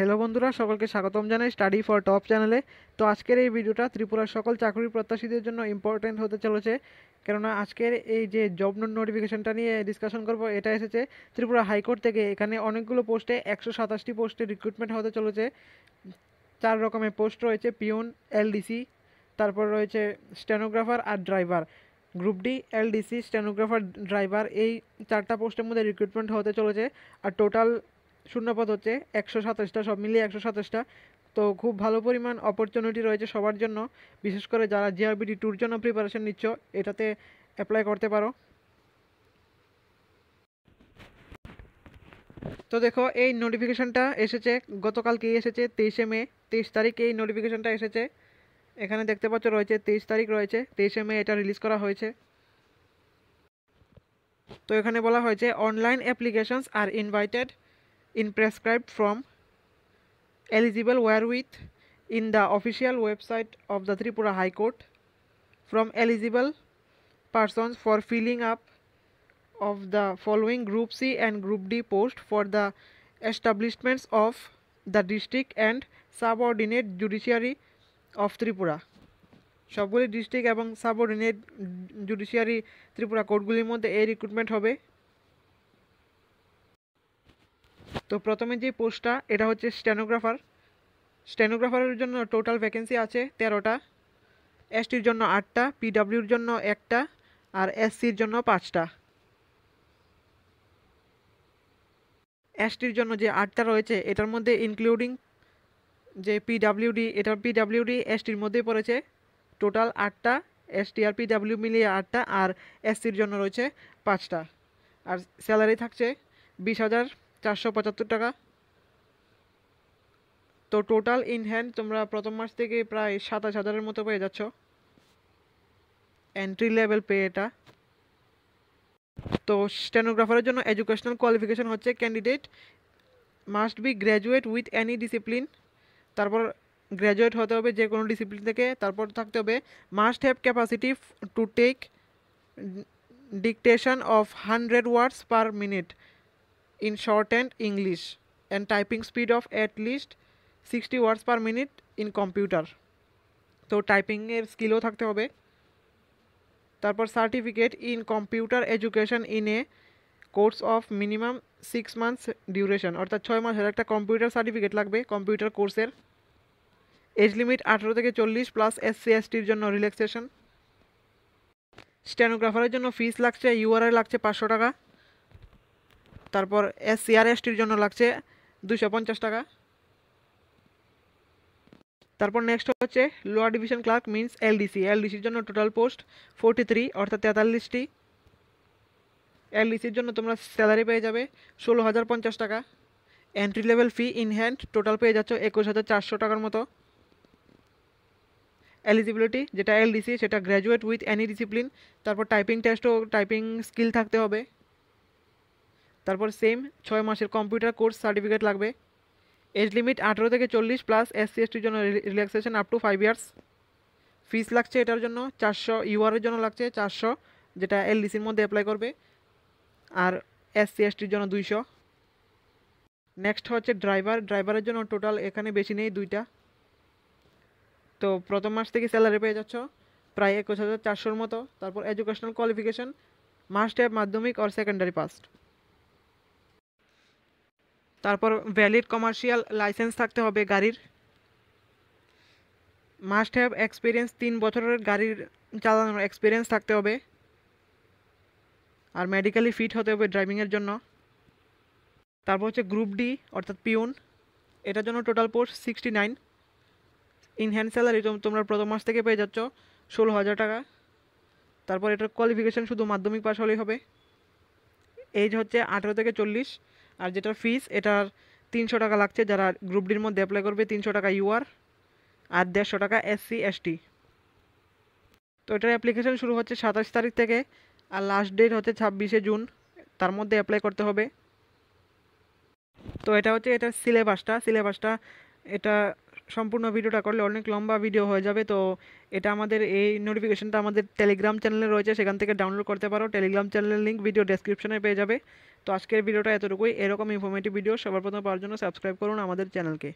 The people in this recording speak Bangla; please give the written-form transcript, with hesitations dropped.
হ্যালো বন্ধুরা, সকলকে স্বাগতম জানাই স্টাডি ফর টপ চ্যানেলে। তো আজকের এই ভিডিওটা ত্রিপুরার সকল চাকরি প্রত্যাশীদের জন্য ইম্পর্টেন্ট হতে চলেছে, কেননা আজকের এই যে জব নোটিফিকেশনটা নিয়ে ডিসকাশন করব, এটা এসেছে ত্রিপুরা হাইকোর্ট থেকে। এখানে অনেকগুলো পোস্টে 127টি পোস্টে রিক্রুটমেন্ট হতে চলেছে। 4 রকমের পোস্ট রয়েছে: পিওন, এলডিসি, তারপর রয়েছে স্টেনোগ্রাফার আর driver. Group D, LDC, stenographer, driver, এই 4টা পোস্টের মধ্যে রিক্রুটমেন্ট হতে চলেছে। আর টোটাল শূন্যপদ হচ্ছে 127টা, সব মিলিয়ে 127টা। তো খুব ভালো পরিমাণ অপরচুনিটি রয়েছে সবার জন্য, বিশেষ করে যারা জিআরবিডি ট্যুর জন্য প্রিপারেশন নিচ্ছ, এটাতে অ্যাপ্লাই করতে পারো। তো দেখো, এই নোটিফিকেশনটা এসেছে গতকালকেই এসেছে, 23শে মে। 23 তারিখে এই নোটিফিকেশনটা এসেছে। এখানে দেখতে পাচ্ছ রয়েছে 23 তারিখ রয়েছে, 23শে মে এটা রিলিজ করা হয়েছে। তো এখানে বলা হয়েছে online applications are invited in prescribed from eligible wherewith in the official website of the Tripura High Court from eligible persons for filling up of the following Group C and Group D post for the establishments of the district and subordinate judiciary of Tripura. সবগুলি ডিস্ট্রিক্ট এবং সাবঅর্ডিনেট জুডিশিয়ারি ত্রিপুরা কোর্টগুলির মধ্যে এই রিক্রুটমেন্ট হবে। তো প্রথমে যে পোস্টটা, এটা হচ্ছে স্টেনোগ্রাফার। স্টেনোগ্রাফারের জন্য টোটাল ভ্যাকেন্সি আছে 13টা। এসটির জন্য 8টা, পিডাব্লিউর জন্য 1টা, আর এসসির জন্য 5টা। এসটির জন্য যে 8টা রয়েছে, এটার মধ্যে ইনক্লুডিং যে পিডাব্লিউডি, এটার পিডাব্লিউডি এসটির মধ্যেই পড়েছে। টোটাল 8টা, এসটি আর পিডাব্লিউ মিলিয়ে 8টা, আর এসসির জন্য রয়েছে 5টা। আর স্যালারি থাকছে 20,475 টাকা। তো টোটাল ইন হ্যান্ড তোমরা প্রথম মাস থেকে প্রায় 27,000-এর মতো পেয়ে যাচ্ছ। এন্ট্রি লেভেল পে এটা। তো স্টেনোগ্রাফারের জন্য এডুকেশনাল কোয়ালিফিকেশন হচ্ছে candidate must be graduate with any discipline. তারপর গ্র্যাজুয়েট হতে হবে যে কোনো ডিসিপ্লিন থেকে। তারপর থাকতে হবে must have capacity to take dictation of 100 words per minute in shorthand English and typing speed of at least 60 words per minute in computer. তো টাইপিংয়ের স্কিলও থাকতে হবে। তারপর certificate in computer education in a course of minimum 6 months duration, অর্থাৎ 6 মাসের একটা কম্পিউটার সার্টিফিকেট লাগবে কম্পিউটার কোর্সের। এজ লিমিট 18 থেকে 40, প্লাস এসসি এসটির জন্য রিল্যাক্সেশন। স্টেনোগ্রাফারের জন্য ফিস লাগছে, ইউআরআই লাগছে 500 টাকা। তারপর এসসি আর এসটির জন্য লাগছে 250 টাকা। তারপর নেক্সট হচ্ছে lower division clerk means LDC. এলডিসির জন্য টোটাল পোস্ট 43, অর্থাৎ 43টি। এলডিসির জন্য তোমরা স্যালারি পেয়ে যাবে 16,050 টাকা। Entry level fee in hand total পেয়ে যাচ্ছ 21,400 টাকার মতো। এলিজিবিলিটি যেটা এলডিসি, সেটা গ্র্যাজুয়েট উইথ এনি ডিসিপ্লিন। তারপর টাইপিং টেস্ট ও টাইপিং স্কিল থাকতে হবে। তারপর সেম 6 মাসের কম্পিউটার কোর্স সার্টিফিকেট লাগবে। এজ লিমিট 18 থেকে 40, প্লাস এসসি এসটির জন্য রিল্যাক্সেশন আপ টু 5 ইয়ার্স। ফিস লাগছে এটার জন্য 400, ইউআরের জন্য লাগছে 400, যেটা এলডিসির মধ্যে অ্যাপ্লাই করবে, আর এসসি এসটির জন্য 200। নেক্সট হচ্ছে ড্রাইভার। ড্রাইভারের জন্য টোটাল এখানে বেশি নেই, 2টা। তো প্রথম মাস থেকে স্যালারি পেয়ে যাচ্ছ প্রায় 21,400-র মতো। তারপর এডুকেশনাল কোয়ালিফিকেশন মাস্ট হ্যাভ মাধ্যমিক অর সেকেন্ডারি পাস। তারপর ভ্যালিড কমার্শিয়াল লাইসেন্স থাকতে হবে গাড়ির। মাস্ট হ্যাভ এক্সপিরিয়েন্স, 3 বছরের গাড়ির চালানোর এক্সপিরিয়েন্স থাকতে হবে। আর মেডিকেলি ফিট হতে হবে ড্রাইভিংয়ের জন্য। তারপর হচ্ছে গ্রুপ ডি, অর্থাৎ পিওন। এটার জন্য total post 69। In hand salary তোমরা প্রথম মাস থেকে পেয়ে যাচ্ছ 16,000 টাকা। তারপর এটার কোয়ালিফিকেশান শুধু মাধ্যমিক পাস হলেই হবে। এজ হচ্ছে 18 থেকে 40। আর যেটার ফিস, এটার 300 টাকা লাগছে যারা গ্রুপ ডির মধ্যে অ্যাপ্লাই করবে, 300 টাকা ইউআর, আর 150 টাকা এসসি এসটি। তো এটার অ্যাপ্লিকেশান শুরু হচ্ছে 27 তারিখ থেকে, আর লাস্ট ডেট হচ্ছে 26শে জুন, তার মধ্যে অ্যাপ্লাই করতে হবে। তো এটা হচ্ছে এটার সিলেবাসটা। এটা সম্পূর্ণ ভিডিওটা করলে অনেক লম্বা ভিডিও হয়ে যাবে। তো এটা আমাদের এই নোটিফিকেশনটা আমাদের টেলিগ্রাম চ্যানেলে রয়েছে, সেখান থেকে ডাউনলোড করতে পারো। টেলিগ্রাম চ্যানেলের লিঙ্ক ভিডিও ডেসক্রিপশনে পেয়ে যাবে। তো আজকের ভিডিওটা এতটুকুই। এরকম ইনফরমেটিভ ভিডিও সবার প্রথম পাওয়ার জন্য সাবস্ক্রাইব করুন আমাদের চ্যানেলকে।